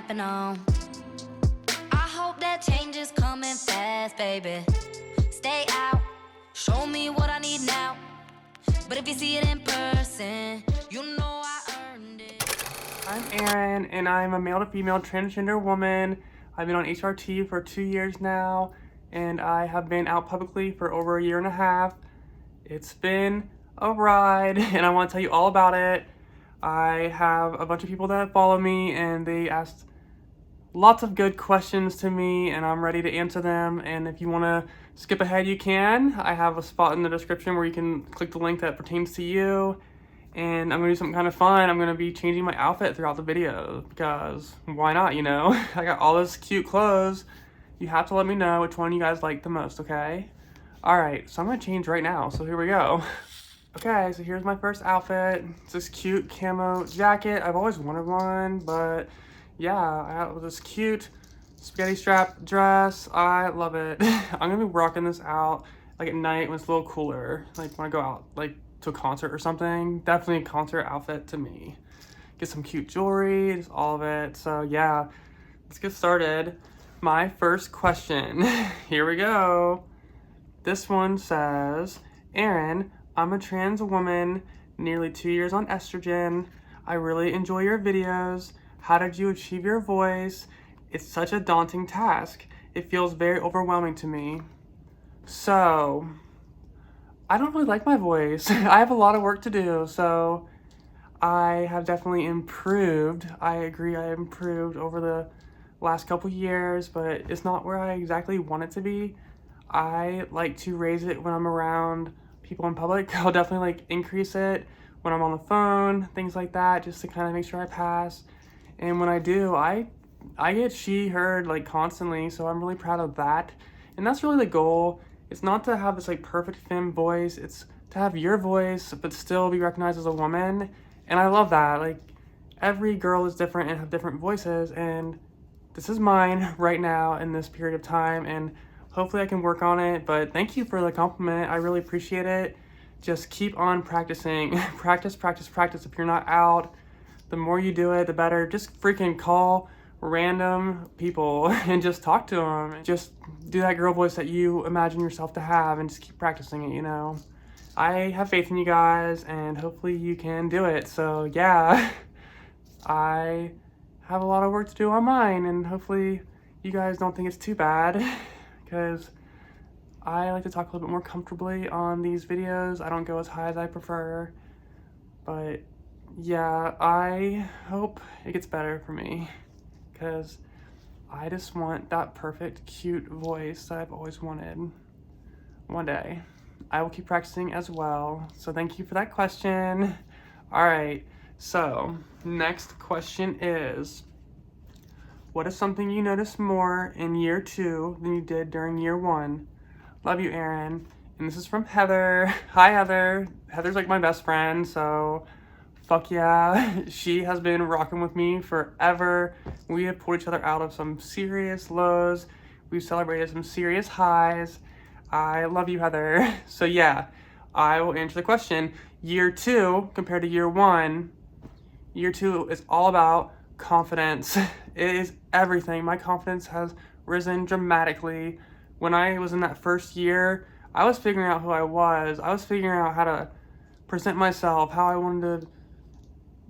snapping on. I hope that change is coming fast, baby. Stay out, show me what I need now. But if you see it in person, you know I earned it. I'm Aaron, and I'm a male to female transgender woman. I've been on HRT for 2 years now, and I have been out publicly for over a year and a half. It's been a ride, and I want to tell you all about it. I have a bunch of people that follow me, and they asked lots of good questions to me, and I'm ready to answer them. And if you want to skip ahead, you can. I have a spot in the description where you can click the link that pertains to you. And I'm going to do something kind of fun. I'm going to be changing my outfit throughout the video because why not, you know? I got all those cute clothes. You have to let me know which one you guys like the most, okay? Alright, so I'm going to change right now, so here we go. Okay, so here's my first outfit. It's this cute camo jacket. I've always wanted one, but yeah, I got this cute spaghetti strap dress. I love it. I'm going to be rocking this out like at night when it's a little cooler, like when I go out like to a concert or something. Definitely a concert outfit to me. Get some cute jewelry, just all of it. So yeah, let's get started. My first question. Here we go. This one says, Aaron, I'm a trans woman, nearly 2 years on estrogen. I really enjoy your videos. How did you achieve your voice? It's such a daunting task. It feels very overwhelming to me. So, I don't really like my voice. I have a lot of work to do, so I have definitely improved. I agree I improved over the last couple years, but it's not where I exactly want it to be. I like to raise it when I'm around people in public. I'll definitely like increase it when I'm on the phone, things like that, just to kind of make sure I pass. And when I do, I get she, heard like constantly, so I'm really proud of that. And that's really the goal. It's not to have this like perfect femme voice, it's to have your voice, but still be recognized as a woman. And I love that. Like, every girl is different and have different voices, and this is mine right now in this period of time, and hopefully I can work on it. But thank you for the compliment. I really appreciate it. Just keep on practicing. Practice, practice, practice. If you're not out, the more you do it, the better. Just freaking call random people and just talk to them. Just do that girl voice that you imagine yourself to have and just keep practicing it, you know? I have faith in you guys, and hopefully you can do it. So yeah, I have a lot of work to do on mine, and hopefully you guys don't think it's too bad, because I like to talk a little bit more comfortably on these videos. I don't go as high as I prefer, but yeah, I hope it gets better for me, because I just want that perfect, cute voice that I've always wanted one day. I will keep practicing as well, so thank you for that question. All right, so next question is, what is something you noticed more in year 2 than you did during year 1? Love you, Aaron. And this is from Heather. Hi, Heather. Heather's like my best friend, so fuck yeah. She has been rocking with me forever. We have pulled each other out of some serious lows. We've celebrated some serious highs. I love you, Heather. So yeah, I will answer the question. Year 2 compared to year 1, year 2 is all about confidence. It is everything. My confidence has risen dramatically. When I was in that first year, I was figuring out who I was. I was figuring out how to present myself, how I wanted to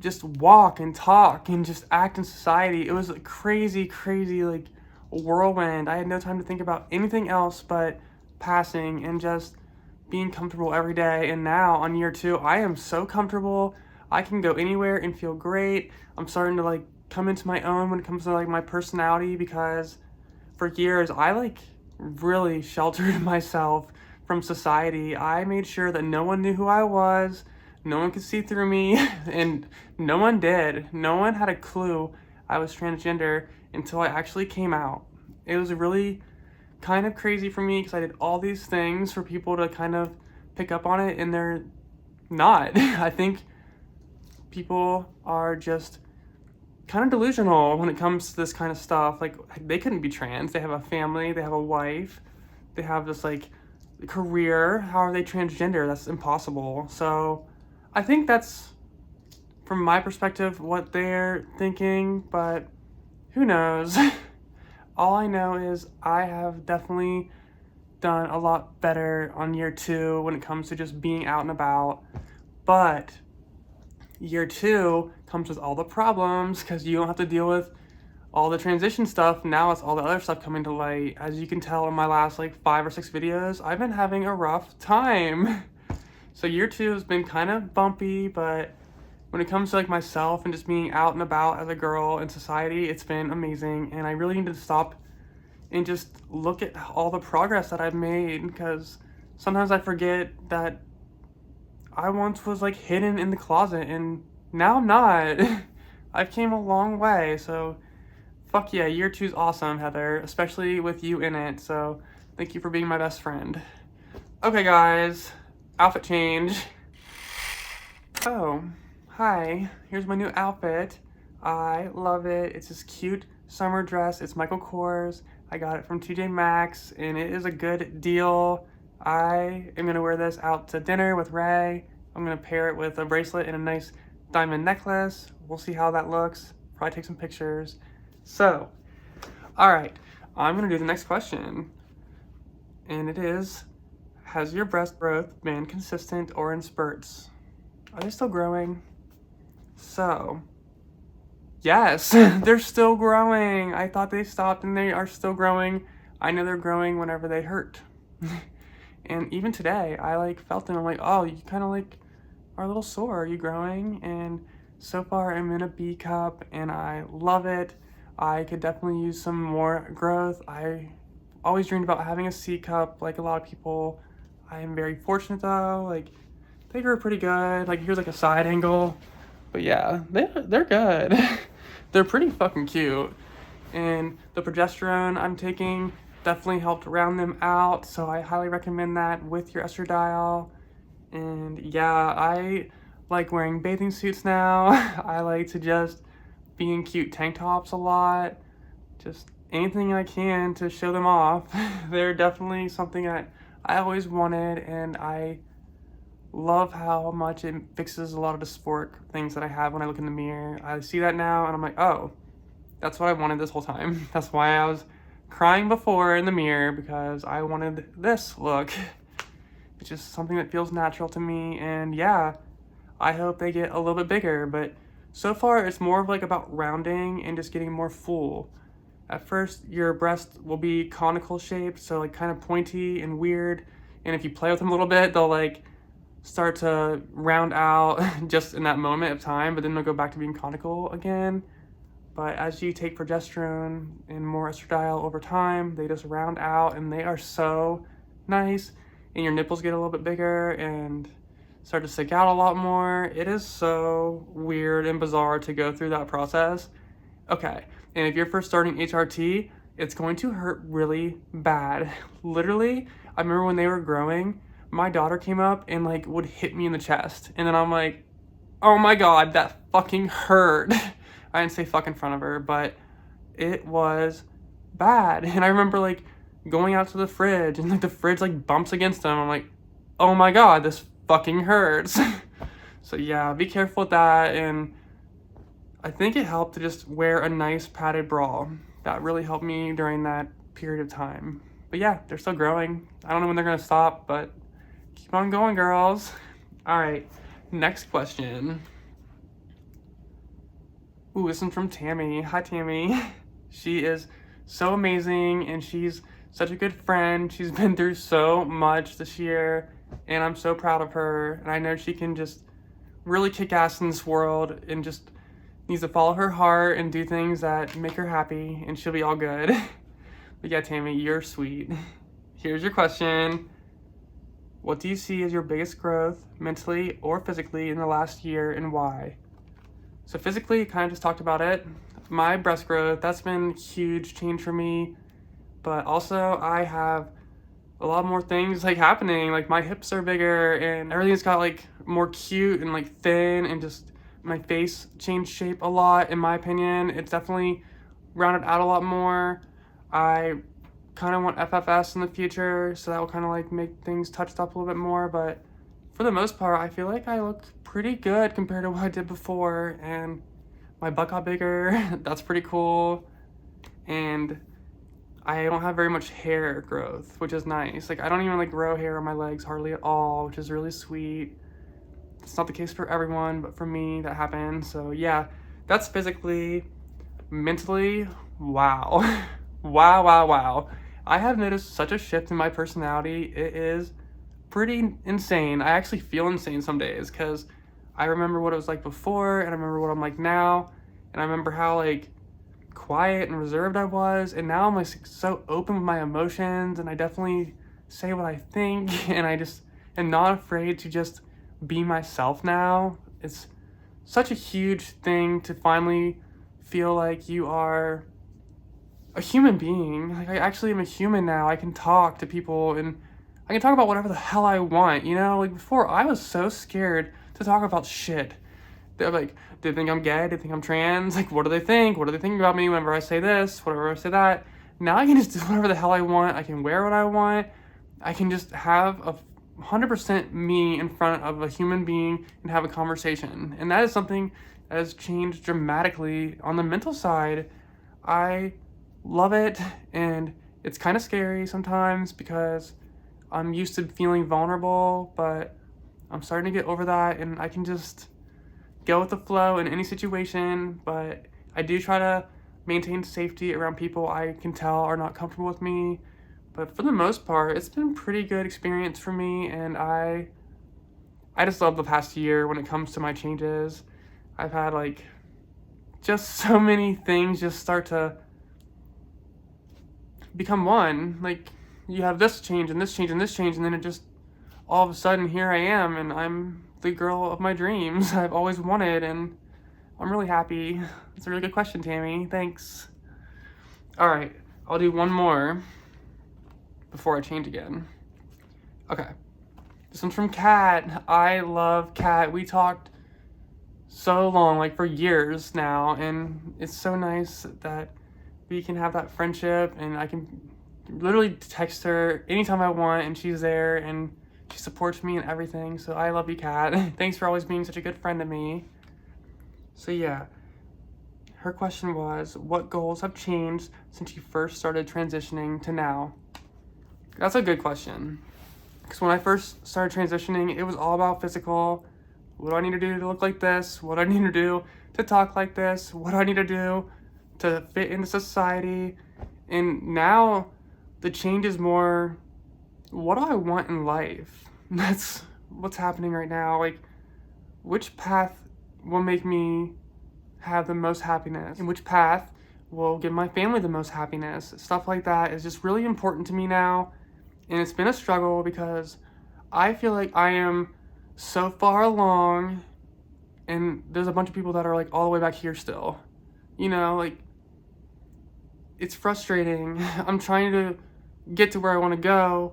just walk and talk and just act in society. It was a crazy, crazy like whirlwind. I had no time to think about anything else but passing and just being comfortable every day. And now on year 2, I am so comfortable. I can go anywhere and feel great. I'm starting to like come into my own when it comes to like my personality, because for years I like really sheltered myself from society. I made sure that no one knew who I was, no one could see through me, and no one did. No one had a clue I was transgender until I actually came out. It was really kind of crazy for me because I did all these things for people to kind of pick up on it, and they're not. I think people are just kind of delusional when it comes to this kind of stuff. Like, they couldn't be trans. They have a family, they have a wife, they have this like career. How are they transgender? That's impossible. So I think that's, from my perspective, what they're thinking, but who knows? All I know is I have definitely done a lot better on year 2 when it comes to just being out and about. But year 2 comes with all the problems because you don't have to deal with all the transition stuff. Now it's all the other stuff coming to light. As you can tell in my last like 5 or 6 videos, I've been having a rough time. So year 2 has been kind of bumpy, but when it comes to like myself and just being out and about as a girl in society, it's been amazing. And I really need to stop and just look at all the progress that I've made, because sometimes I forget that I once was like hidden in the closet and now I'm not. I've came a long way, so fuck yeah, year 2's awesome, Heather, especially with you in it, so thank you for being my best friend. Okay guys, outfit change. Oh, hi, here's my new outfit. I love it. It's this cute summer dress. It's Michael Kors. I got it from TJ Maxx and it is a good deal. I am gonna wear this out to dinner with Ray. I'm gonna pair it with a bracelet and a nice diamond necklace. We'll see how that looks. Probably take some pictures. So, all right, I'm gonna do the next question. And it is, has your breast growth been consistent or in spurts? Are they still growing? So, yes, they're still growing. I thought they stopped and they are still growing. I know they're growing whenever they hurt. And even today, I like felt them. I'm like, oh, you kind of like are a little sore. Are you growing? And so far I'm in a B cup and I love it. I could definitely use some more growth. I always dreamed about having a C cup like a lot of people. I am very fortunate though. Like they grew pretty good. Like here's like a side angle. But yeah, they're good. They're pretty fucking cute. And the progesterone I'm taking definitely helped round them out, so I highly recommend that with your estradiol. And yeah, I like wearing bathing suits now. I like to just be in cute tank tops a lot. Just anything I can to show them off. They're definitely something that I always wanted, and I love how much it fixes a lot of dysphoric things that I have when I look in the mirror. I see that now and I'm like, oh, that's what I wanted this whole time. That's why I was crying before in the mirror, because I wanted this look. It's just something that feels natural to me, and yeah, I hope they get a little bit bigger, but so far it's more of like about rounding and just getting more full. At first, your breast will be conical shaped, so like kind of pointy and weird, and if you play with them a little bit, they'll like start to round out just in that moment of time, but then they'll go back to being conical again. But as you take progesterone and more estradiol over time, they just round out and they are so nice. And your nipples get a little bit bigger and start to stick out a lot more. It is so weird and bizarre to go through that process. Okay, and if you're first starting HRT, it's going to hurt really bad. Literally, I remember when they were growing, my daughter came up and like would hit me in the chest. And then I'm like, oh my God, that fucking hurt. I didn't say fuck in front of her, but it was bad. And I remember like going out to the fridge and like the fridge like bumps against them. I'm like, oh my God, this fucking hurts. So yeah, be careful with that. And I think it helped to just wear a nice padded bra. That really helped me during that period of time. But yeah, they're still growing. I don't know when they're gonna stop, but keep on going, girls. All right, next question. Ooh, this one's from Tammy. Hi, Tammy. She is so amazing, and she's such a good friend. She's been through so much this year, and I'm so proud of her. And I know she can just really kick ass in this world and just needs to follow her heart and do things that make her happy, and she'll be all good. But yeah, Tammy, you're sweet. Here's your question. What do you see as your biggest growth, mentally or physically, in the last year, and why? So physically, kind of just talked about it. My breast growth, that's been a huge change for me. But also, I have a lot more things like happening. Like my hips are bigger and everything's got like more cute and like thin, and just my face changed shape a lot, in my opinion. It's definitely rounded out a lot more. I kind of want FFS in the future, so that will kind of like make things touched up a little bit more. But for the most part, I feel like I look pretty good compared to what I did before, and my butt got bigger. That's pretty cool. and I don't have very much hair growth, which is nice. Like, I don't even like grow hair on my legs hardly at all, which is really sweet. It's not the case for everyone, but for me, that happened. So yeah, that's physically. Mentally, wow. Wow, wow, wow. I have noticed such a shift in my personality. It is pretty insane. I actually feel insane some days because I remember what it was like before, and I remember what I'm like now, and I remember how like quiet and reserved I was, and now I'm like so open with my emotions, and I definitely say what I think, and I just am not afraid to just be myself now. It's such a huge thing to finally feel like you are a human being. Like, I actually am a human now. I can talk to people and I can talk about whatever the hell I want, you know? Like, before, I was so scared to talk about shit. They're like, do they think I'm gay? Do they think I'm trans? Like, what do they think? What are they thinking about me whenever I say this? Whenever I say that? Now I can just do whatever the hell I want. I can wear what I want. I can just have a 100% me in front of a human being and have a conversation. And that is something that has changed dramatically on the mental side. I love it, and it's kind of scary sometimes because I'm used to feeling vulnerable, but I'm starting to get over that, and I can just go with the flow in any situation. But I do try to maintain safety around people I can tell are not comfortable with me. But for the most part, it's been a pretty good experience for me, and I just love the past year when it comes to my changes. I've had like just so many things just start to become one. Like, you have this change and this change and this change, and then it just all of a sudden here I am, and I'm the girl of my dreams I've always wanted, and I'm really happy. It's a really good question, Tammy. Thanks. All right, I'll do one more before I change again. Okay. This one's from Kat. I love Kat. We talked so long, like for years now, and it's so nice that we can have that friendship, and I can literally text her anytime I want, and she's there, and she supports me and everything. So I love you, Kat. Thanks for always being such a good friend to me. So yeah, her question was, what goals have changed since you first started transitioning to now? That's a good question. Because when I first started transitioning, it was all about physical. What do I need to do to look like this? What do I need to do to talk like this? What do I need to do to fit into society? And now the change is more, what do I want in life? That's what's happening right now. Like, which path will make me have the most happiness? And which path will give my family the most happiness? Stuff like that is just really important to me now. And it's been a struggle because I feel like I am so far along, and there's a bunch of people that are like all the way back here still. You know, like, it's frustrating. I'm trying to get to where I want to go,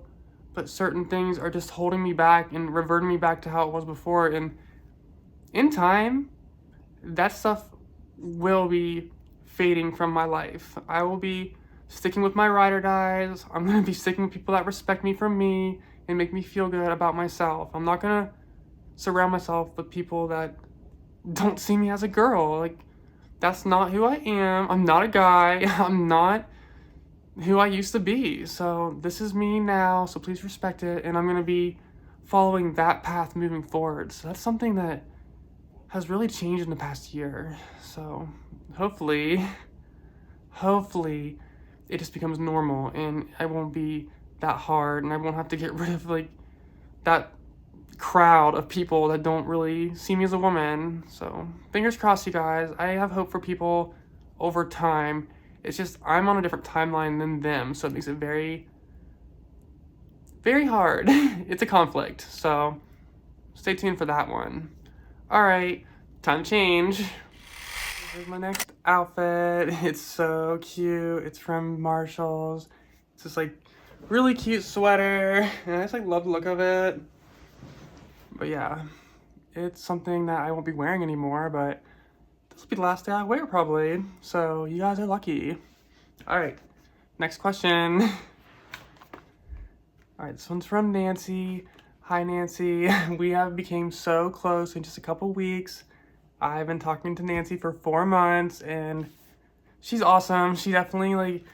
but certain things are just holding me back and reverting me back to how it was before. And in time, that stuff will be fading from my life. I will be sticking with my ride or dies. I'm going to be sticking with people that respect me for me and make me feel good about myself. I'm not going to surround myself with people that don't see me as a girl. Like, that's not who I am. I'm not a guy. I'm not who I used to be. So this is me now, so please respect it, and I'm going to be following that path moving forward. So that's something that has really changed in the past year. So hopefully it just becomes normal, and I won't be that hard, and I won't have to get rid of like that crowd of people that don't really see me as a woman. So fingers crossed, you guys. I have hope for people over time. It's just I'm on a different timeline than them, so it makes it very, very hard. It's a conflict, so stay tuned for that one. All right, time to change. Here's my next outfit. It's so cute. It's from Marshall's. It's this like really cute sweater, and I just like love the look of it. But yeah, it's something that I won't be wearing anymore, but this will be the last day I wear probably. So you guys are lucky. All right, next question. All right, this one's from Nancy. Hi, Nancy. We have became so close in just a couple weeks. I've been talking to Nancy for 4 months, and she's awesome. She definitely like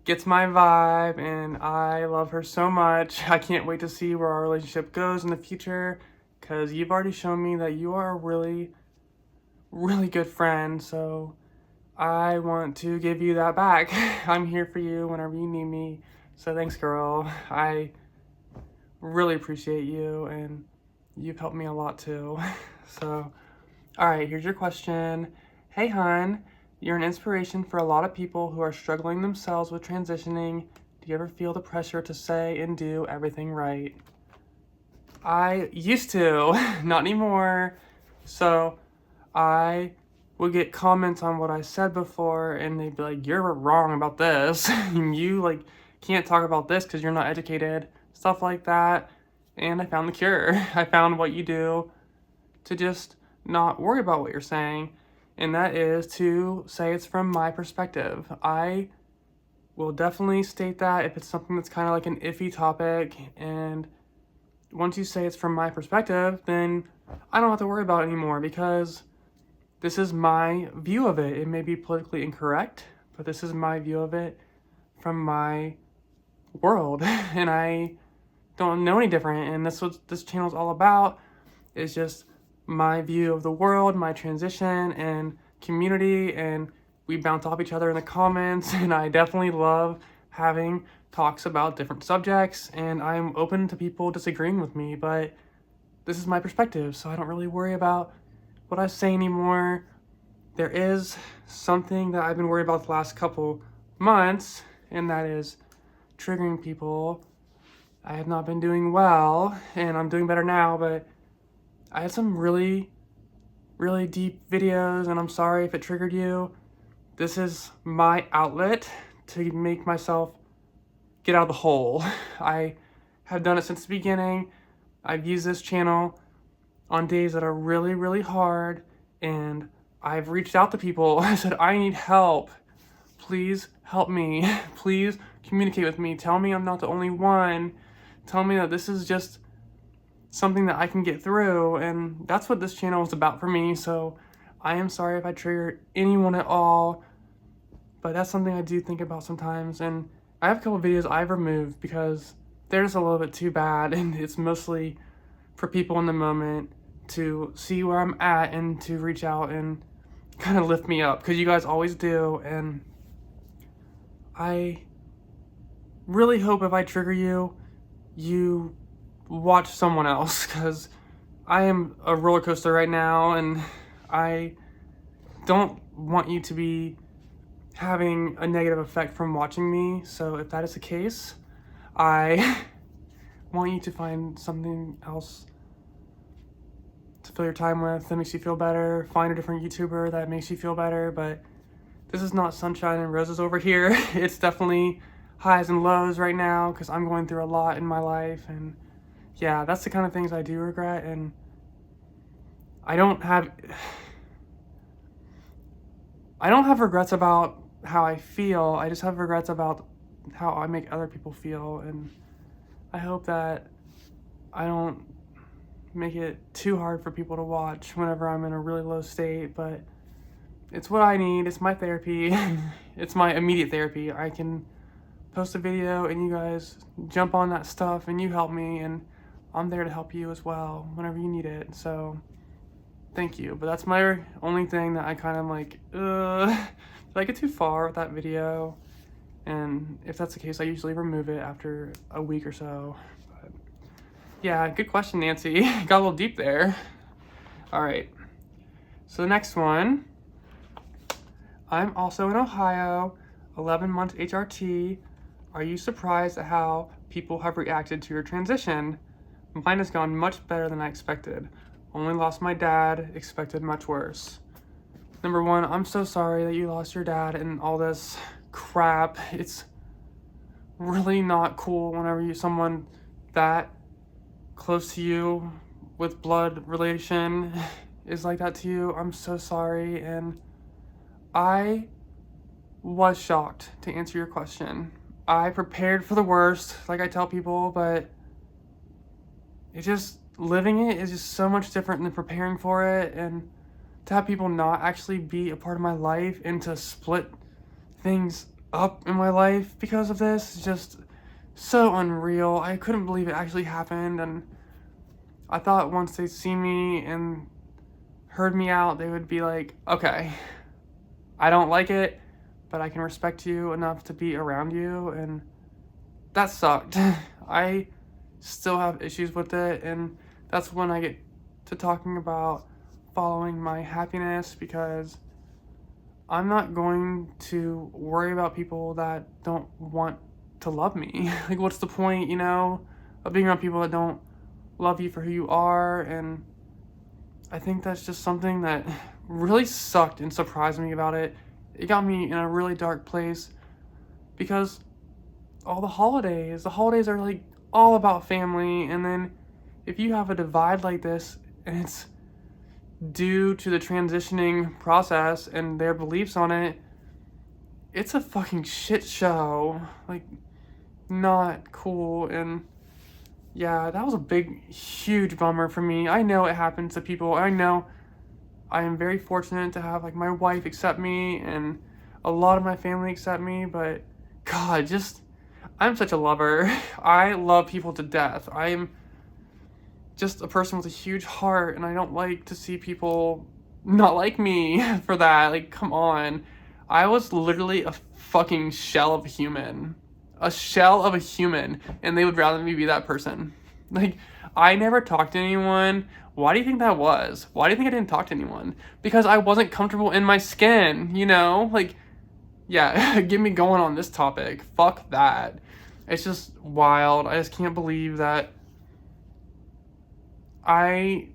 gets my vibe, and I love her so much. I can't wait to see where our relationship goes in the future, because you've already shown me that you are a really, really good friend. So I want to give you that back. I'm here for you whenever you need me. So thanks, girl. I really appreciate you, and you've helped me a lot too. So, all right, here's your question. Hey, hun, you're an inspiration for a lot of people who are struggling themselves with transitioning. Do you ever feel the pressure to say and do everything right? I used to, not anymore. So I would get comments on what I said before, and they'd be like, you're wrong about this. You like can't talk about this because you're not educated, stuff like that. And I found the cure. I found what you do to just not worry about what you're saying, and that is to say it's from my perspective. I will definitely state that if it's something that's kind of like an iffy topic, and once you say it's from my perspective, then I don't have to worry about it anymore, because this is my view of it. It may be politically incorrect, but this is my view of it from my world, and I don't know any different, and that's what this channel is all about, is just my view of the world, my transition and community, and we bounce off each other in the comments, and I definitely love having talks about different subjects, and I'm open to people disagreeing with me, but this is my perspective, so I don't really worry about what I say anymore. There is something that I've been worried about the last couple months, and that is triggering people. I have not been doing well, and I'm doing better now, but I had some really, really deep videos, and I'm sorry if it triggered you. This is my outlet to make myself get out of the hole. I have done it since the beginning. I've used this channel on days that are really, really hard, and I've reached out to people. I said, I need help. Please help me. Please communicate with me. Tell me I'm not the only one. Tell me that this is just something that I can get through, and that's what this channel is about for me. So I am sorry if I trigger anyone at all, but that's something I do think about sometimes. And I have a couple videos I've removed because they're just a little bit too bad, and it's mostly for people in the moment to see where I'm at and to reach out and kind of lift me up, because you guys always do. And I really hope if I trigger you, you watch someone else, because I am a roller coaster right now, and I don't want you to be having a negative effect from watching me. So if that is the case, I want you to find something else to fill your time with that makes you feel better. Find a different YouTuber that makes you feel better. But this is not sunshine and roses over here. It's definitely highs and lows right now, because I'm going through a lot in my life, and yeah, that's the kind of things I do regret. And I don't have regrets about how I feel. I just have regrets about how I make other people feel, and I hope that I don't make it too hard for people to watch whenever I'm in a really low state. But it's what I need. It's my therapy. It's my immediate therapy. I can post a video and you guys jump on that stuff and you help me, and I'm there to help you as well whenever you need it. So thank you. But that's my only thing that I kind of like, did I get too far with that video? And if that's the case, I usually remove it after a week or so. But yeah, good question, Nancy. Got a little deep there. All right, so the next one. I'm also in Ohio, 11 months HRT. Are you surprised at how people have reacted to your transition? Mine has gone much better than I expected. Only lost my dad, expected much worse. Number one, I'm so sorry that you lost your dad and all this crap. It's really not cool whenever someone that close to you with blood relation is like that to you. I'm so sorry, and I was shocked, to answer your question. I prepared for the worst, like I tell people, but it just, living it is just so much different than preparing for it. And to have people not actually be a part of my life and to split things up in my life because of this. It's just so unreal. I couldn't believe it actually happened, and I thought once they'd see me and heard me out, they would be like, okay, I don't like it, but I can respect you enough to be around you, and that sucked. I still have issues with it, and that's when I get to talking about following my happiness, because I'm not going to worry about people that don't want to love me. Like, what's the point, of being around people that don't love you for who you are? And I think that's just something that really sucked and surprised me about it. It got me in a really dark place, because all the holidays are like all about family, and then if you have a divide like this and it's due to the transitioning process and their beliefs on it, it's a fucking shit show. Like, not cool. And yeah, that was a big, huge bummer for me. I know it happens to people. I know I am very fortunate to have, like, my wife accept me and a lot of my family accept me, but God, I'm such a lover. I love people to death. I'm just a person with a huge heart, and I don't like to see people not like me for that. Like, come on. I was literally a fucking shell of a human. A shell of a human, and they would rather me be that person. Like, I never talked to anyone. Why do you think that was? Why do you think I didn't talk to anyone? Because I wasn't comfortable in my skin, Like, yeah, get me going on this topic. Fuck that. It's just wild. I just can't believe that I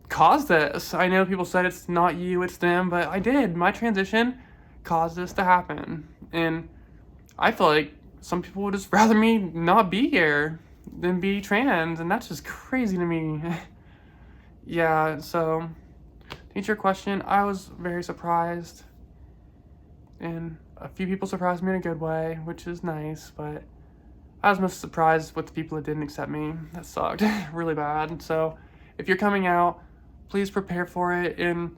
caused this. I know people said it's not you, it's them, but I did. My transition caused this to happen. And I feel like some people would just rather me not be here than be trans, and that's just crazy to me. Yeah, so to answer your question, I was very surprised. And a few people surprised me in a good way, which is nice, but I was most surprised with the people that didn't accept me. That sucked really bad. So if you're coming out, please prepare for it, and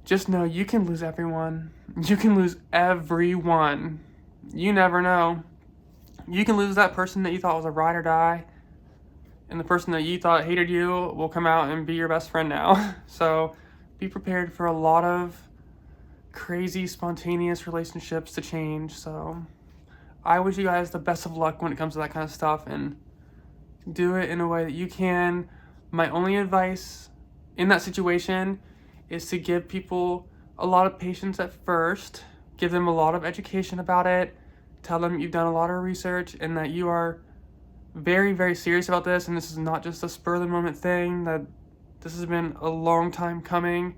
just know you can lose everyone. You can lose everyone. You never know. You can lose that person that you thought was a ride or die, and the person that you thought hated you will come out and be your best friend now. So be prepared for a lot of crazy, spontaneous relationships to change. So I wish you guys the best of luck when it comes to that kind of stuff, and do it in a way that you can. My only advice in that situation is to give people a lot of patience at first, give them a lot of education about it, tell them you've done a lot of research and that you are very, very serious about this, and this is not just a spur of the moment thing, that this has been a long time coming,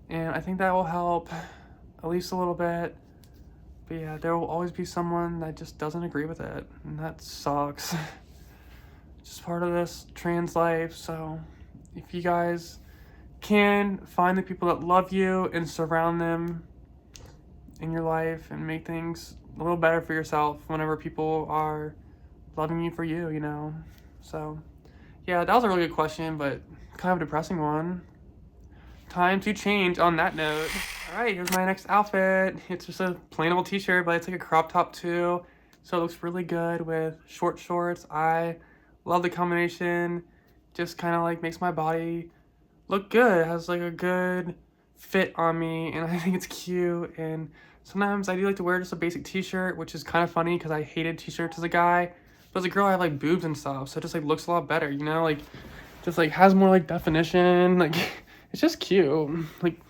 and I think that will help at least a little bit. But yeah, there will always be someone that just doesn't agree with it, and that sucks. Just part of this trans life. So if you guys can find the people that love you and surround them in your life and make things a little better for yourself whenever people are loving you for you, So yeah, that was a really good question, but kind of a depressing one. Time to change on that note. All right, here's my next outfit. It's just a plain old t-shirt, but it's like a crop top too, so it looks really good with short shorts. I love the combination. Just kind of like makes my body look good. It has like a good fit on me, and I think it's cute. And sometimes I do like to wear just a basic t-shirt, which is kind of funny because I hated t-shirts as a guy, but as a girl I have like boobs and stuff, so it just like looks a lot better, like just like has more like definition. Like, it's just cute. Like,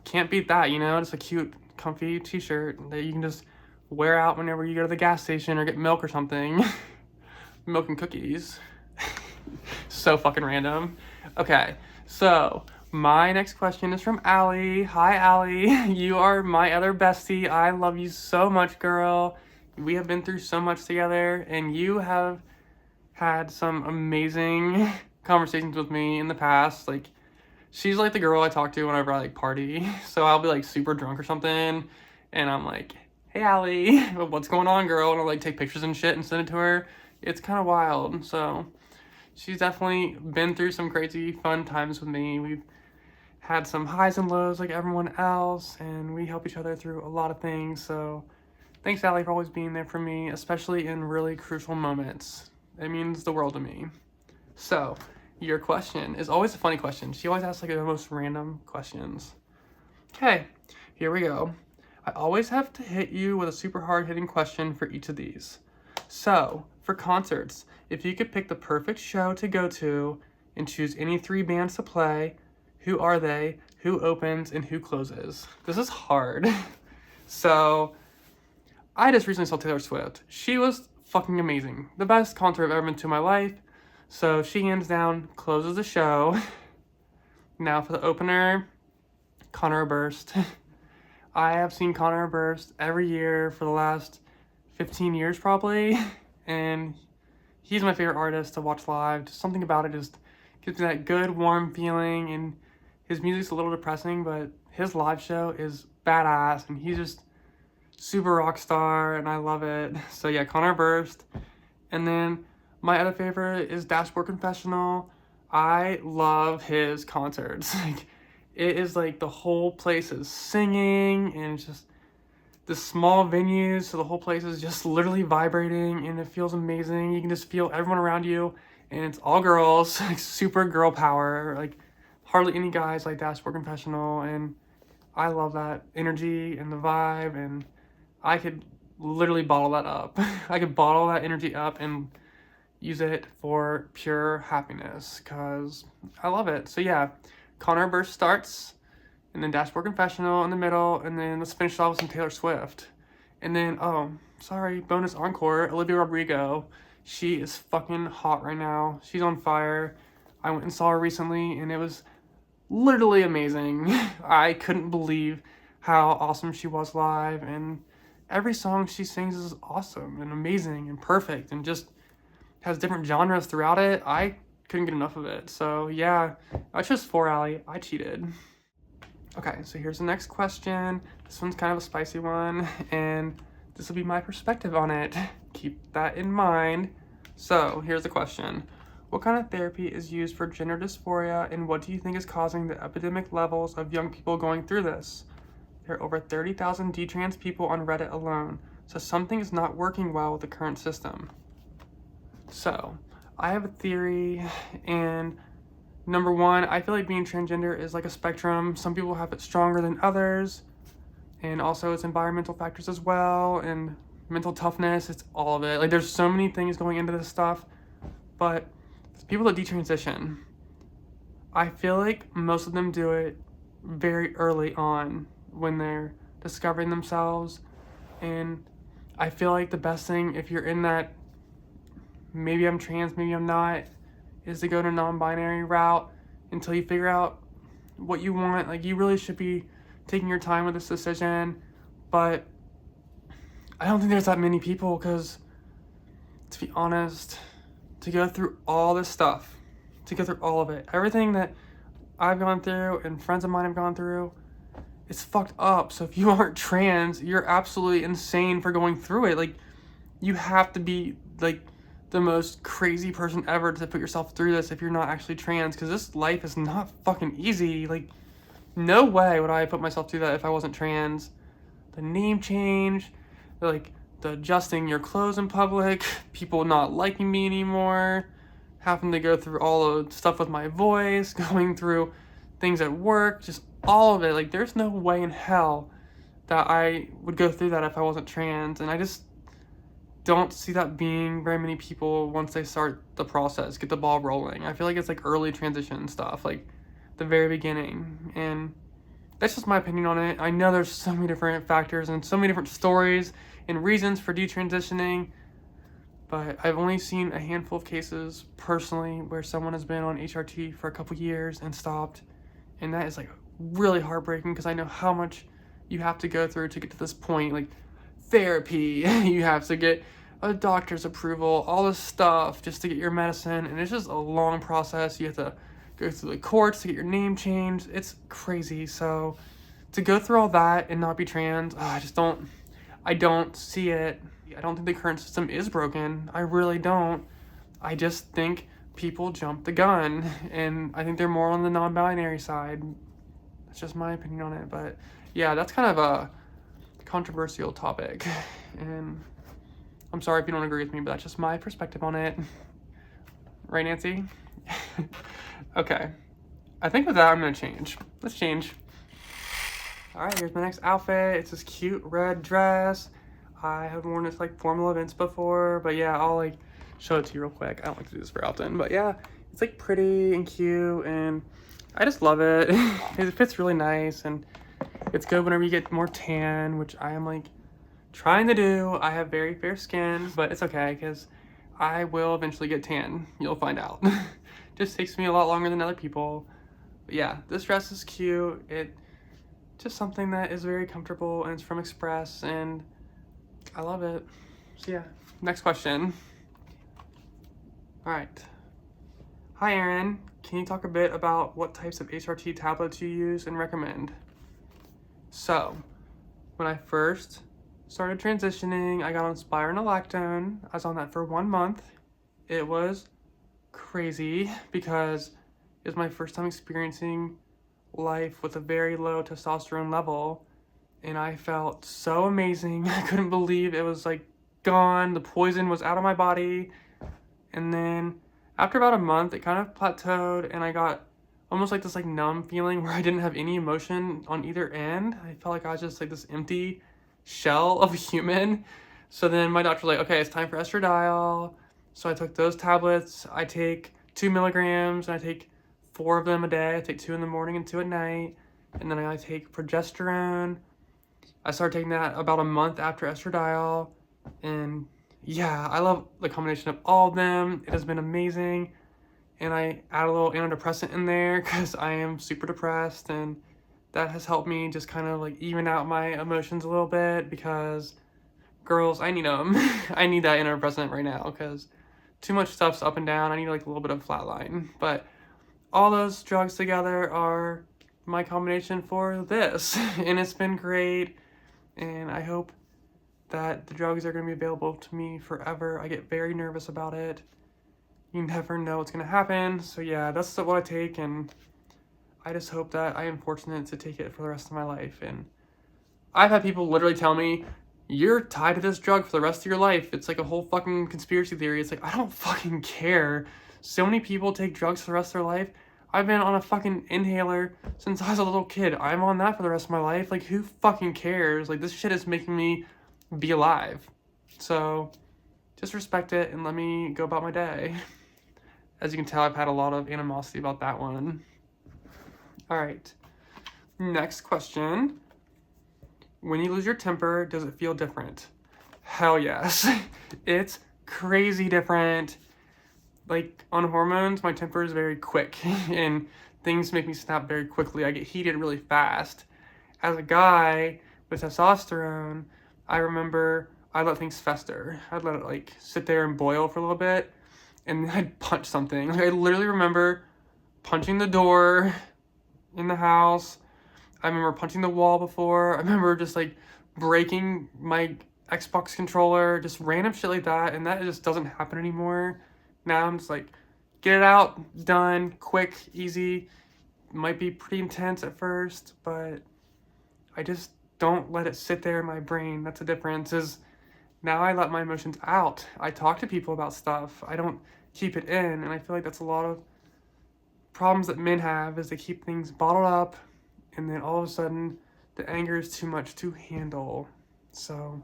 can't beat that, Just a cute, comfy t-shirt that you can just wear out whenever you go to the gas station or get milk or something. Milk and cookies. So fucking random. Okay, so my next question is from Allie. Hi, Allie. You are my other bestie. I love you so much, girl. We have been through so much together, and you have had some amazing conversations with me in the past. Like, she's like the girl I talk to whenever I like party. So I'll be like super drunk or something, and I'm like, hey, Allie, what's going on, girl? And I'll like take pictures and shit and send it to her. It's kind of wild. So she's definitely been through some crazy fun times with me. We've had some highs and lows like everyone else, and we help each other through a lot of things. So thanks, Allie, for always being there for me, especially in really crucial moments. It means the world to me. So your question is always a funny question. She always asks like the most random questions. Okay, here we go. I always have to hit you with a super hard-hitting question for each of these. So, for concerts, if you could pick the perfect show to go to and choose any 3 bands to play, who are they, who opens, and who closes? This is hard. So, I just recently saw Taylor Swift. She was fucking amazing. The best concert I've ever been to in my life. So, she hands down closes the show. Now for the opener, Connor Burst. I have seen Connor Burst every year for the last 15 years probably, and he's my favorite artist to watch live. Just something about it just gives me that good, warm feeling, and his music's a little depressing, but his live show is badass, and he's just super rock star, and I love it. So yeah, Connor Burst. And then my other favorite is Dashboard Confessional. I love his concerts. Like, it is like the whole place is singing, and it's just the small venues, so the whole place is just literally vibrating, and it feels amazing. You can just feel everyone around you, and it's all girls, like super girl power, like hardly any guys like Dashboard Confessional, and I love that energy and the vibe, and I could literally bottle that up. I could bottle that energy up and use it for pure happiness, because I love it. So yeah, Connor Burst starts, and then Dashboard Confessional in the middle, and then let's finish off with some Taylor Swift. And then, oh, sorry, bonus encore, Olivia Rodrigo. She is fucking hot right now. She's on fire. I went and saw her recently, and it was literally amazing. I couldn't believe how awesome she was live, and every song she sings is awesome and amazing and perfect, and just has different genres throughout it. I couldn't get enough of it. So yeah, I chose 4 Allie. I cheated. Okay, so here's the next question. This one's kind of a spicy one, and this will be my perspective on it. Keep that in mind. So here's the question. What kind of therapy is used for gender dysphoria, and what do you think is causing the epidemic levels of young people going through this? There are over 30,000 detrans people on Reddit alone, so something is not working well with the current system. So, I have a theory, and number one, I feel like being transgender is like a spectrum. Some people have it stronger than others, and also it's environmental factors as well, and mental toughness, it's all of it. Like, there's so many things going into this stuff, but people that detransition, I feel like most of them do it very early on when they're discovering themselves, and I feel like the best thing if you're in that maybe I'm trans, maybe I'm not, is to go to a non-binary route until you figure out what you want. Like, you really should be taking your time with this decision, but I don't think there's that many people, because to be honest, to go through all this stuff, to go through all of it, everything that I've gone through and friends of mine have gone through, it's fucked up. So if you aren't trans, you're absolutely insane for going through it. Like, you have to be like the most crazy person ever to put yourself through this if you're not actually trans, because this life is not fucking easy. Like, no way would I put myself through that if I wasn't trans. The name change, like the adjusting your clothes in public, people not liking me anymore, having to go through all the stuff with my voice, going through things at work, just all of it. Like, there's no way in hell that I would go through that if I wasn't trans, and I just don't see that being very many people once they start the process, get the ball rolling. I feel like it's like early transition stuff, like the very beginning, and that's just my opinion on it. I know there's so many different factors and so many different stories and reasons for detransitioning, but I've only seen a handful of cases personally where someone has been on HRT for a couple years and stopped, and that is like really heartbreaking, because I know how much you have to go through to get to this point. Like, therapy, you have to get a doctor's approval, all this stuff just to get your medicine, and it's just a long process. You have to go through the courts to get your name changed. It's crazy. So to go through all that and not be trans, I don't see it. I don't think the current system is broken. I really don't. I just think people jump the gun, and I think they're more on the non-binary side. It's just my opinion on it. But yeah, that's kind of a controversial topic. And I'm sorry if you don't agree with me, but that's just my perspective on it. Right, Nancy? Okay. I think with that, I'm going to change. Let's change. Alright, here's my next outfit. It's this cute red dress. I have worn this like formal events before, but yeah, I'll like show it to you real quick. I don't like to do this very often, but yeah, it's like pretty and cute, and I just love it. It fits really nice, and it's good whenever you get more tan, which I am like trying to do. I have very fair skin, but it's okay because I will eventually get tan. You'll find out. Just takes me a lot longer than other people. But yeah, this dress is cute. It just something that is very comfortable, and it's from Express, and I love it. So yeah, next question. All right. Hi, Erin. Can you talk a bit about what types of HRT tablets you use and recommend? So, when I first started transitioning, I got on spironolactone. I was on that for 1 month. It was crazy because it was my first time experiencing life with a very low testosterone level, and I felt so amazing. I couldn't believe it was like gone. The poison was out of my body. And then after about a month, it kind of plateaued, and I got almost like this like numb feeling where I didn't have any emotion on either end. I felt like I was just like this empty shell of a human. So then my doctor was like, okay, it's time for estradiol. So I took those tablets. I take 2 milligrams, and I take 4 of them a day. I take 2 in the morning and 2 at night. And then I take progesterone. I started taking that about a month after estradiol. And yeah, I love the combination of all of them. It has been amazing. And I add a little antidepressant in there because I am super depressed, and that has helped me just kind of like even out my emotions a little bit because, girls, I need them. I need that antidepressant right now because too much stuff's up and down. I need like a little bit of flatline. But all those drugs together are my combination for this, and it's been great. And I hope that the drugs are going to be available to me forever. I get very nervous about it. You never know what's going to happen. So yeah, that's what I take, and I just hope that I am fortunate to take it for the rest of my life. And I've had people literally tell me, you're tied to this drug for the rest of your life. It's like a whole fucking conspiracy theory. It's like, I don't fucking care. So many people take drugs for the rest of their life. I've been on a fucking inhaler since I was a little kid. I'm on that for the rest of my life. Like, who fucking cares? Like, this shit is making me be alive. So just respect it and let me go about my day. As you can tell, I've had a lot of animosity about that one. All right. Next question. When you lose your temper, does it feel different? Hell yes. It's crazy different. Like, on hormones, my temper is very quick and things make me snap very quickly. I get heated really fast. As a guy with testosterone, I remember I let things fester. I'd let it like sit there and boil for a little bit, and then I'd punch something. Like, I literally remember punching the door in the house. I remember punching the wall before. I remember just like breaking my Xbox controller, just random shit like that, and that just doesn't happen anymore. Now I'm just like, get it out, done, quick, easy. Might be pretty intense at first, but I just don't let it sit there in my brain. That's the difference, is now I let my emotions out. I talk to people about stuff. I don't keep it in, and I feel like that's a lot of problems that men have, is they keep things bottled up, and then all of a sudden the anger is too much to handle. So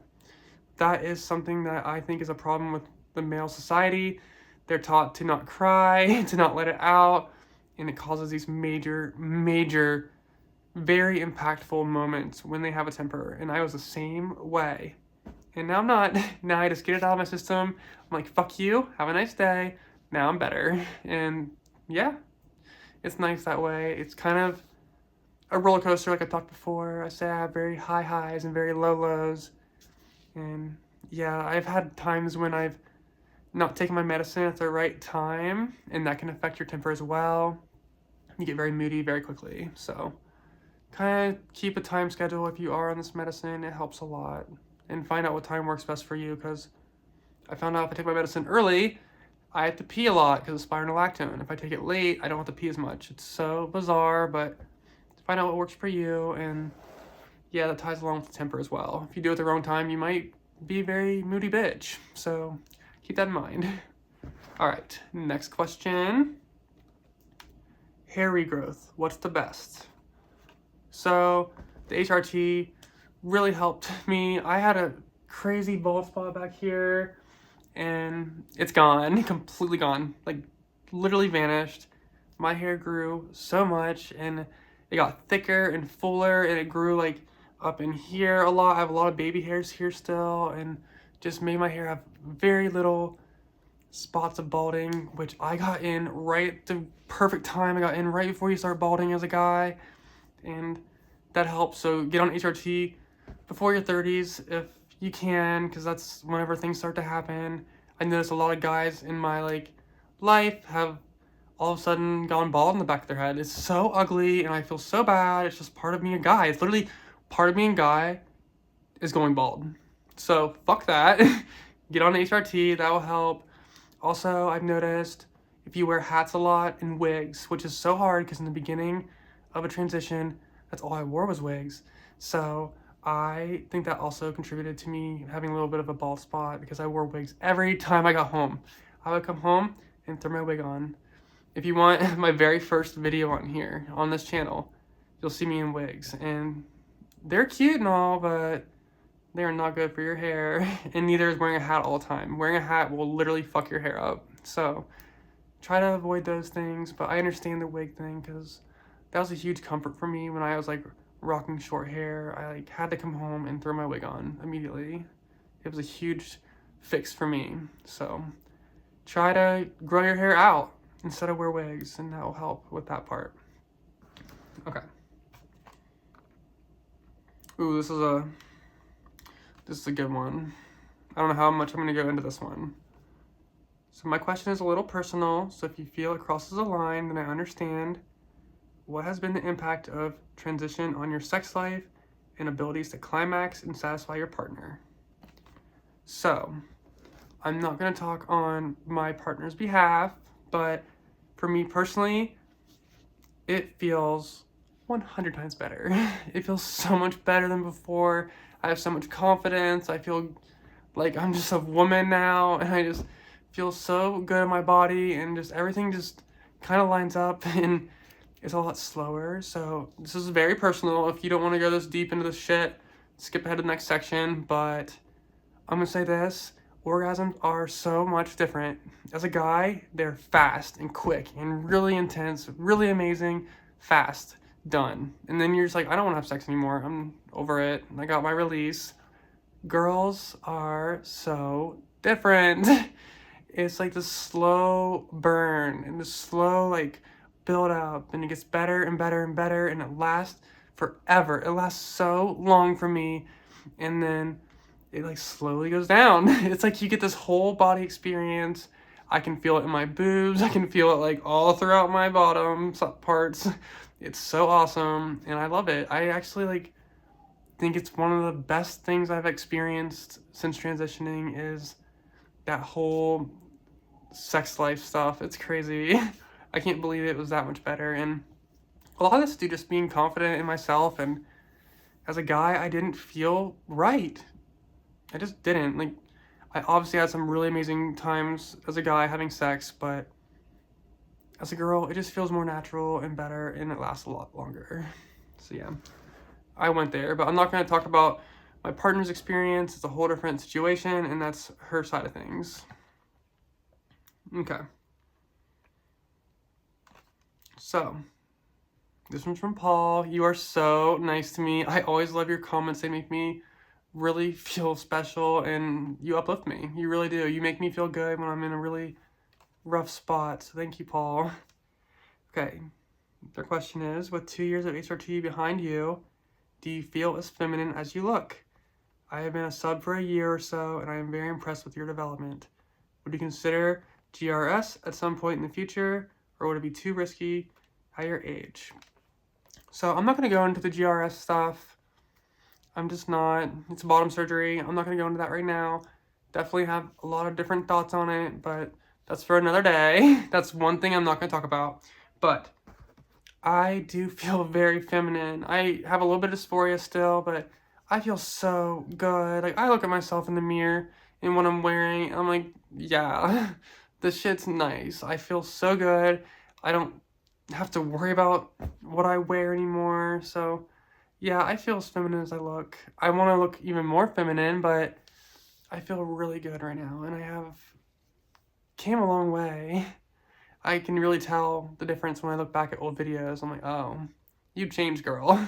that is something that I think is a problem with the male society. They're taught to not cry, to not let it out, and it causes these major, very impactful moments when they have a temper. And I was the same way. And now I'm not. Now I just get it out of my system. I'm like, fuck you, have a nice day. Now I'm better. And yeah, it's nice that way. It's kind of a roller coaster, like I talked before. I say I have very high highs and very low lows. And yeah, I've had times when I've not taken my medicine at the right time, and that can affect your temper as well. You get very moody very quickly. So kind of keep a time schedule if you are on this medicine. It helps a lot. And find out what time works best for you, because I found out if I take my medicine early, I have to pee a lot because of spironolactone. If I take it late, I don't have to pee as much. It's so bizarre, but if find out what works for you, and yeah, that ties along with temper as well. If you do it at the wrong time, you might be a very moody bitch, so keep that in mind. All right, next question. Hair regrowth, what's the best? So the HRT really helped me. I had a crazy bald spot back here, and it's gone, completely gone, like literally vanished. My hair grew so much, and it got thicker and fuller, and it grew like up in here a lot. I have a lot of baby hairs here still, and just made my hair have very little spots of balding, which I got in right at the perfect time. I got in right before you start balding as a guy, and that helps. So get on HRT before your 30s if you can, because that's whenever things start to happen. I noticed a lot of guys in my like life have all of a sudden gone bald in the back of their head. It's so ugly, and I feel so bad. It's just part of being a guy. It's literally part of being a guy is going bald. So fuck that. Get on HRT, that will help. Also, I've noticed if you wear hats a lot and wigs, which is so hard because in the beginning of a transition, that's all I wore was wigs. So I think that also contributed to me having a little bit of a bald spot because I wore wigs every time I got home. I would come home and throw my wig on. If you want my very first video on here, on this channel, you'll see me in wigs. And they're cute and all, but they are not good for your hair, and neither is wearing a hat all the time. Wearing a hat will literally fuck your hair up. So try to avoid those things, but I understand the wig thing because that was a huge comfort for me when I was like rocking short hair. I like had to come home and throw my wig on immediately. It was a huge fix for me. So try to grow your hair out instead of wear wigs, and that will help with that part. Okay. Ooh, this is a good one. I don't know how much I'm gonna go into this one. So my question is a little personal, so if you feel it crosses a line, then I understand. What has been the impact of transition on your sex life and abilities to climax and satisfy your partner? So, I'm not gonna talk on my partner's behalf, but for me personally, it feels 100 times better. It feels so much better than before. I have so much confidence. I feel like I'm just a woman now, and I just feel so good in my body, and just everything just kind of lines up, and it's a lot slower. So this is very personal. If you don't want to go this deep into this shit, skip ahead to the next section, but I'm gonna say this. Orgasms are so much different. As a guy, they're fast and quick and really intense, really amazing, fast, done. And then you're just like, I don't want to have sex anymore. I'm over it. I got my release. Girls are so different. It's like this slow burn and this slow like build up, and it gets better and better and better, and it lasts forever. It lasts so long for me, and then it like slowly goes down. It's like you get this whole body experience. I can feel it in my boobs. I can feel it like all throughout my bottom parts. It's so awesome, and I love it. I actually like think it's one of the best things I've experienced since transitioning is that whole sex life stuff. It's crazy. I can't believe it was that much better, and a lot of this due to just being confident in myself, and as a guy, I didn't feel right. I just didn't. Like, I obviously had some really amazing times as a guy having sex, but as a girl, it just feels more natural and better, and it lasts a lot longer. So yeah, I went there, but I'm not going to talk about my partner's experience. It's a whole different situation, and that's her side of things. Okay. So, this one's from Paul. You are so nice to me. I always love your comments. They make me really feel special, and you uplift me. You really do. You make me feel good when I'm in a really rough spot. So thank you, Paul. Okay. Their question is, with 2 years of HRT behind you, do you feel as feminine as you look? I have been a sub for a year or so, and I am very impressed with your development. Would you consider GRS at some point in the future, or would it be too risky at your age? So I'm not going to go into the GRS stuff. I'm just not. It's bottom surgery. I'm not going to go into that right now. Definitely have a lot of different thoughts on it, but that's for another day. That's one thing I'm not going to talk about. But I do feel very feminine. I have a little bit of dysphoria still, but I feel so good. Like, I look at myself in the mirror and what I'm wearing, I'm like, yeah, this shit's nice. I feel so good. I don't have to worry about what I wear anymore. So, yeah, I feel as feminine as I look. I want to look even more feminine, but I feel really good right now, and I have came a long way. I can really tell the difference when I look back at old videos. I'm like, oh, you changed, girl.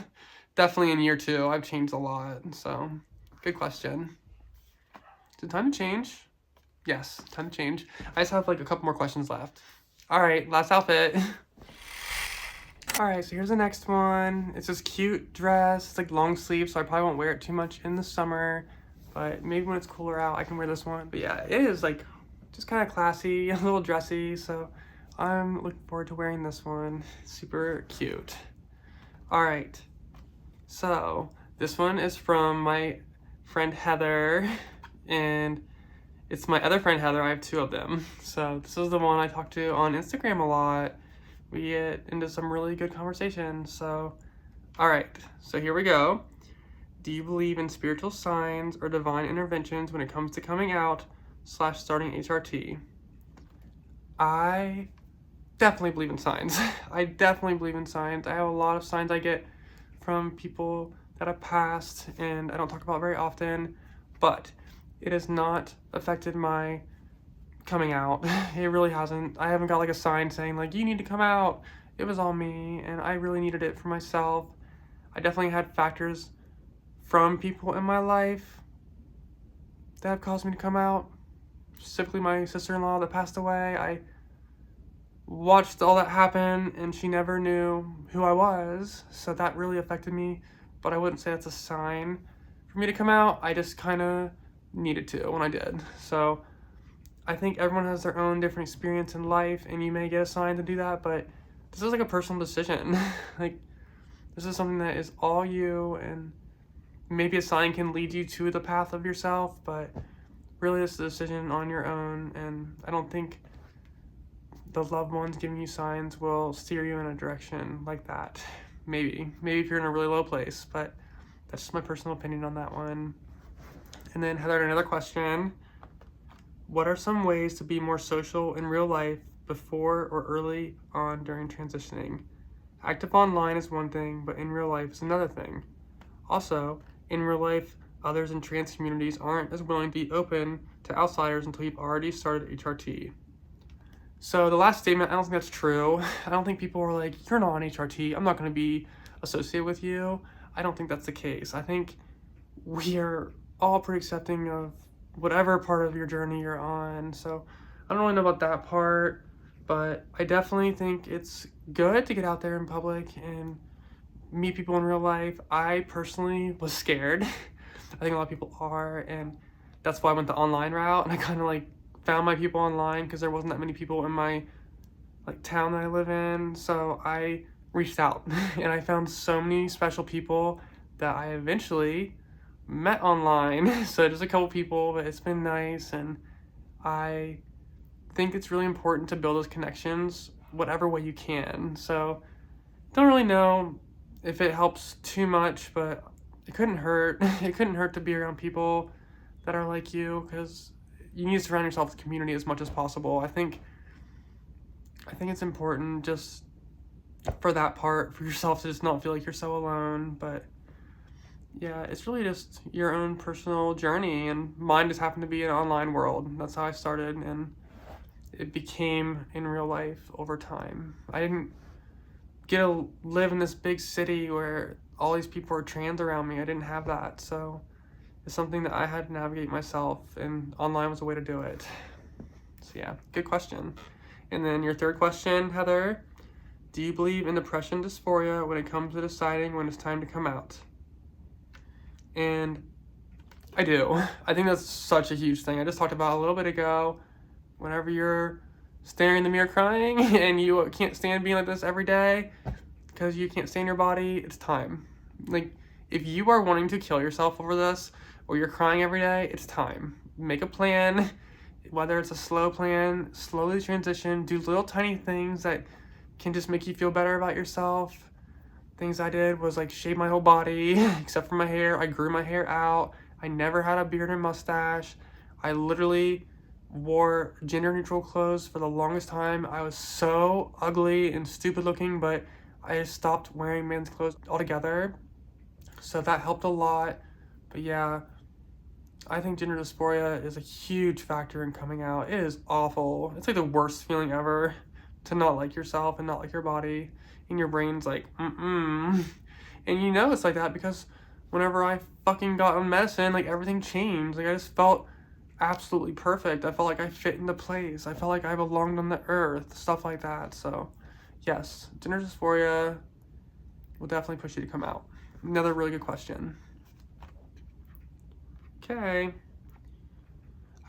Definitely in year 2, I've changed a lot. So, good question. Is it time to change? Yes, time to change. I just have like a couple more questions left. All right, last outfit. All right, so here's the next one. It's this cute dress. It's like long sleeve, so I probably won't wear it too much in the summer. But maybe when it's cooler out, I can wear this one. But yeah, it is like just kind of classy, a little dressy. So I'm looking forward to wearing this one. Super cute. All right, so this one is from my friend Heather, and it's my other friend Heather. I have 2 of them. So this is the one I talk to on Instagram a lot. We get into some really good conversations. So, all right, so here we go. Do you believe in spiritual signs or divine interventions when it comes to coming out / starting HRT? I definitely believe in signs. I definitely believe in signs. I have a lot of signs I get from people that have passed and I don't talk about very often, but it has not affected my coming out. It really hasn't. I haven't got like a sign saying like, you need to come out. It was all me, and I really needed it for myself. I definitely had factors from people in my life that have caused me to come out. Specifically my sister-in-law that passed away. I watched all that happen and she never knew who I was, so that really affected me, but I wouldn't say that's a sign for me to come out. I just kind of needed to when I did. So I think everyone has their own different experience in life, and you may get a sign to do that, but this is like a personal decision. Like, this is something that is all you, and maybe a sign can lead you to the path of yourself, but really it's a decision on your own, and I don't think the loved ones giving you signs will steer you in a direction like that. Maybe if you're in a really low place, but that's just my personal opinion on that one. And then Heather had another question. What are some ways to be more social in real life before or early on during transitioning? Active online is one thing, but in real life is another thing. Also, in real life, others in trans communities aren't as willing to be open to outsiders until you've already started HRT. So the last statement, I don't think that's true. I don't think people are like, you're not on HRT, I'm not going to be associated with you. I don't think that's the case. I think we are all pretty accepting of whatever part of your journey you're on. So I don't really know about that part, but I definitely think it's good to get out there in public and meet people in real life. I personally was scared. I think a lot of people are, and that's why I went the online route, and I kind of like found my people online because there wasn't that many people in my like town that I live in. So I reached out and I found so many special people that I eventually met online. So just a couple people, but it's been nice, and I think it's really important to build those connections whatever way you can. So don't really know if it helps too much, but it couldn't hurt. It couldn't hurt to be around people that are like you, because you need to surround yourself with community as much as possible. I think it's important just for that part, for yourself to just not feel like you're so alone. But yeah, it's really just your own personal journey, and mine just happened to be an online world. That's how I started, and it became in real life over time. I didn't get to live in this big city where all these people are trans around me. I didn't have that, so it's something that I had to navigate myself, and online was a way to do it. So yeah, good question. And then your third question, Heather, do you believe in depression dysphoria when it comes to deciding when it's time to come out? And I do. I think that's such a huge thing. I just talked about a little bit ago. Whenever you're staring in the mirror crying and you can't stand being like this every day because you can't stand your body, it's time. Like, if you are wanting to kill yourself over this, or you're crying every day, it's time. Make a plan, whether it's a slow plan, slowly transition, do little tiny things that can just make you feel better about yourself. Things I did was like shave my whole body except for my hair. I grew my hair out. I never had a beard or mustache. I literally wore gender neutral clothes for the longest time. I was so ugly and stupid looking, but I just stopped wearing men's clothes altogether. So that helped a lot. But yeah, I think gender dysphoria is a huge factor in coming out. It is awful. It's like the worst feeling ever to not like yourself and not like your body. And your brain's like, And you know it's like that because whenever I fucking got on medicine, like everything changed. Like I just felt absolutely perfect. I felt like I fit into place. I felt like I belonged on the earth. Stuff like that. So yes, gender dysphoria will definitely push you to come out. Another really good question. Okay.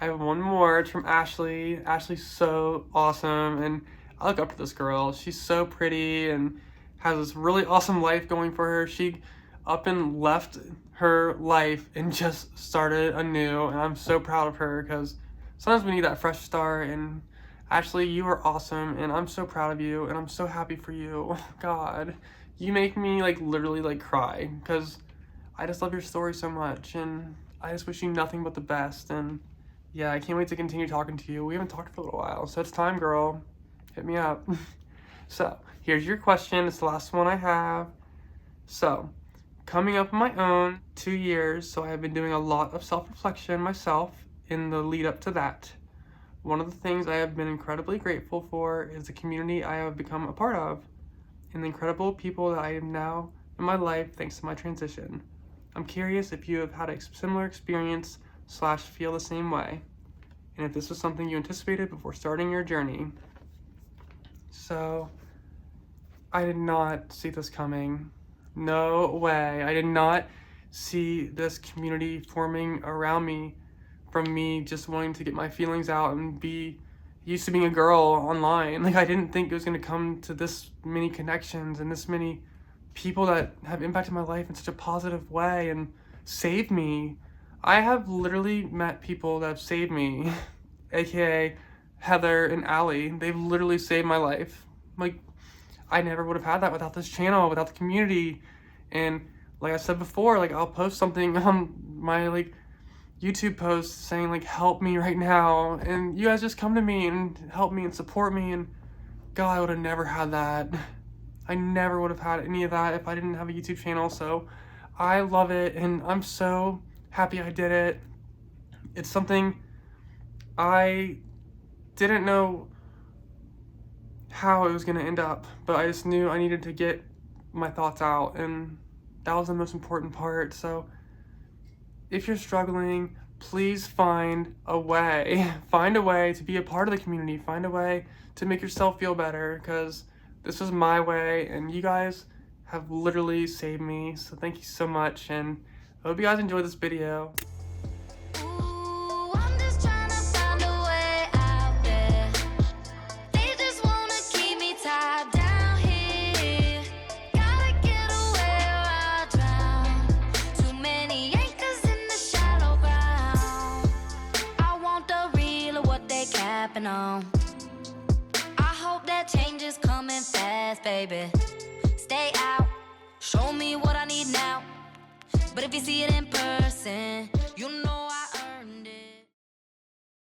I have one more. It's from Ashley. Ashley's so awesome, and I look up to this girl. She's so pretty and has this really awesome life going for her. She up and left her life and just started anew, and I'm so proud of her because sometimes we need that fresh start. And Ashley, you are awesome, and I'm so proud of you, and I'm so happy for you. Oh, God, you make me like literally like cry because I just love your story so much, and I just wish you nothing but the best. And yeah, I can't wait to continue talking to you. We haven't talked for a little while, so it's time, girl. Hit me up. So here's your question. It's the last one I have. So coming up on my own 2 years, so I have been doing a lot of self-reflection myself in the lead up to that. One of the things I have been incredibly grateful for is the community I have become a part of and the incredible people that I am now in my life thanks to my transition. I'm curious if you have had a similar experience / feel the same way, and if this was something you anticipated before starting your journey. So I did not see this coming. No way. I did not see this community forming around me from me just wanting to get my feelings out and be used to being a girl online. Like I didn't think it was going to come to this many connections and this many people that have impacted my life in such a positive way and saved me. I have literally met people that have saved me, aka Heather and Allie. They've literally saved my life. Like, I never would have had that without this channel, without the community. And like I said before, like I'll post something on my like YouTube post saying like help me right now, and you guys just come to me and help me and support me. And God, I would have never had that. I never would have had any of that if I didn't have a YouTube channel. So I love it, and I'm so happy I did it. It's something I didn't know how it was going to end up, but I just knew I needed to get my thoughts out, and that was the most important part. So if you're struggling, please find a way to be a part of the community, find a way to make yourself feel better, because this was my way, and you guys have literally saved me. So thank you so much, and I hope you guys enjoyed this video. Ooh, I'm just trying to find a way out there. They just wanna keep me tied down here. Gotta get away or I'll drown. Too many anchors in the shallow ground. I want the real of what they capping on. I hope that change is coming fast, baby. Stay out, show me what I need now. But if you see it in person,